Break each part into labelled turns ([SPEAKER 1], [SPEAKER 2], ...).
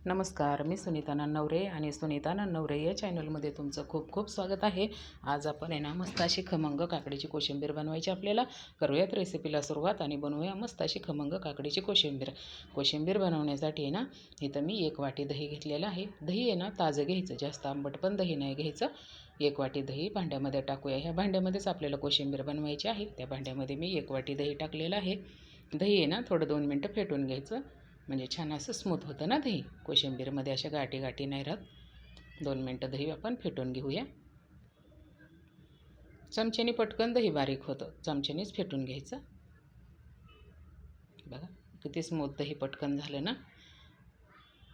[SPEAKER 1] नमस्कार, मी सुनीता नन्नवरे आणि सुनीता नन्नवरे या चॅनलमध्ये तुमचं खूप खूप स्वागत आहे. आज आपण आहे ना मस्त अशी खमंग काकडीची कोशिंबीर बनवायची आपल्याला. करूयात रेसिपीला सुरुवात आणि बनवूया मस्त अशी खमंग काकडीची कोशिंबीर बनवण्यासाठी आहे ना इथं मी 1 वाटी दही घेतलेलं आहे. दही आहे ना ताजं घ्यायचं, जास्त आंबट पण दही नाही घ्यायचं. 1 वाटी दही भांड्यामध्ये टाकूया. ह्या भांड्यामध्येच आपल्याला कोशिंबीर बनवायची आहे. त्या भांड्यामध्ये मी 1 वाटी दही टाकलेलं आहे. दही आहे ना थोडं 2 मिनटं फेटून घ्यायचं, म्हणजे छान असं स्मूथ होतं ना दही. कोशिंबीरमध्ये अशा गाठी गाठी नाही राहत. 2 मिनटं दही आपण फेटून घेऊया. चमच्याने पटकन दही बारीक होतं, चमच्यानेच फेटून घ्यायचं. बघा किती स्मूथ दही पटकन झालं ना,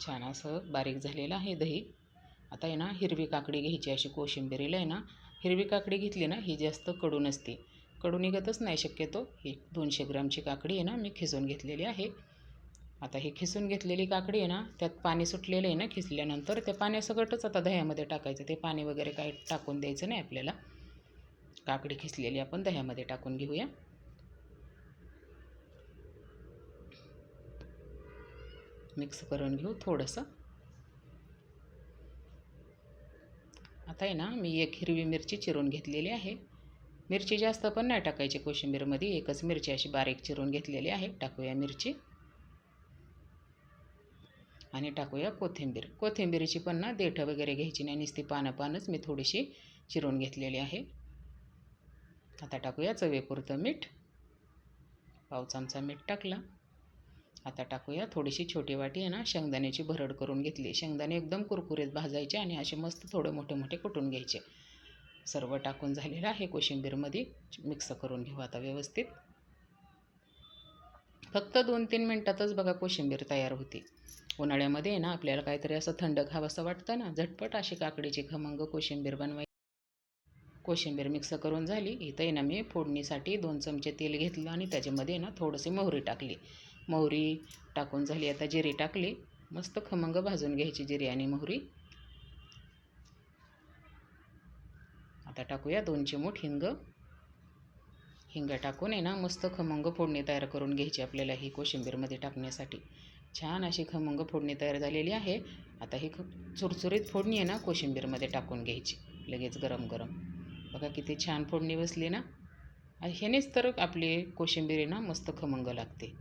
[SPEAKER 1] छान असं बारीक झालेलं आहे दही. आता आहे ना हिरवी काकडी घ्यायची. अशी कोशिंबीरीला आहे ना हिरवी काकडी घेतली ना ही जास्त कडू नसते, कडू निघतच नाही शक्यतो. ही 200 ग्रामची काकडी आहे ना मी खिसून घेतलेली आहे. आता ही खिसून घेतलेली काकडी आहे ना त्यात पाणी सुटलेलं आहे ना, खिसल्यानंतर त्या पाण्यासकटच आता दह्यामध्ये टाकायचं. ते पाणी वगैरे काही टाकून द्यायचं नाही आपल्याला. काकडी खिसलेली आपण दह्यामध्ये टाकून घेऊया. मिक्स करून घेऊ थोडंसं. आता आहे ना मी 1 हिरवी मिरची चिरून घेतलेली आहे. मिरची जास्त पण नाही टाकायची कोशिंबीरमध्ये, एकच मिरची अशी बारीक चिरून घेतलेली आहे. टाकूया मिरची आणि टाकूया कोथिंबीर. कोथिंबीरीची पण ना देठं वगैरे घ्यायची नाही, नुसती पानंच मी थोडीशी चिरून घेतलेली आहे. आता टाकूया चवीपुरतं मीठ. पाव चमचा मीठ टाकलं. आता टाकूया थोडीशी छोटी वाटी आहे ना शेंगदाण्याची भरड करून घेतली. शेंगदाणे एकदम कुरकुरीत भाजायचे आणि असे मस्त थोडे मोठे मोठे कुटून घ्यायचे. सर्व टाकून झालेलं आहे कोशिंबीरमध्ये. मिक्स करून घेऊ आता व्यवस्थित. फक्त 2-3 मिनटातच बघा कोशिंबीर तयार होते. उन्हाळ्यामध्ये आहे ना आपल्याला काहीतरी असं थंड खावंसं वाटतं ना, झटपट अशी काकडीची खमंग कोशिंबीर बनवायची. कोशिंबीर मिक्स करून झाली. इथं आहे ना मी फोडणीसाठी 2 चमचे तेल घेतलं आणि त्याच्यामध्ये ना थोडीशी मोहरी टाकली. मोहरी टाकून झाली. आता जिरी टाकली. मस्त खमंग भाजून घ्यायची जिरी आणि मोहरी. आता टाकूया 2 चिमूट हिंग. हिंग टाकून आहे ना मस्त खमंग फोडणी तयार करून घ्यायची आपल्याला ही कोशिंबीरमध्ये टाकण्यासाठी. छान अशी खमंग फोडणी तयार झालेली आहे. आता ही चुरचुरीत फोडणी आहे ना कोशिंबीरमध्ये टाकून घ्यायची लगेच गरम गरम. बघा किती छान फोडणी बसली ना. ह्यानेच तर आपली कोशिंबीर आहे ना मस्त खमंग लागते.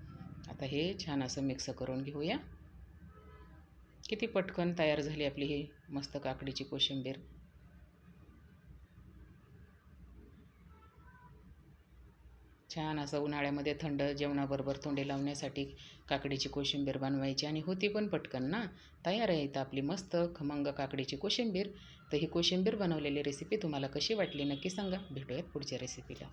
[SPEAKER 1] आता हे छान असं मिक्स करून घेऊया. किती पटकन तयार झाली आपली ही मस्त काकडीची कोशिंबीर. छान असं उन्हाळ्यामध्ये थंड जेवणाबरोबर तोंडी लावण्यासाठी काकडीची कोशिंबीर बनवायची आणि होती पण पटकन ना. तयार आहे इथं आपली मस्त खमंग काकडीची कोशिंबीर. तर ही कोशिंबीर बनवलेली रेसिपी तुम्हाला कशी वाटली नक्की सांगा. भेटूयात पुढच्या रेसिपीला.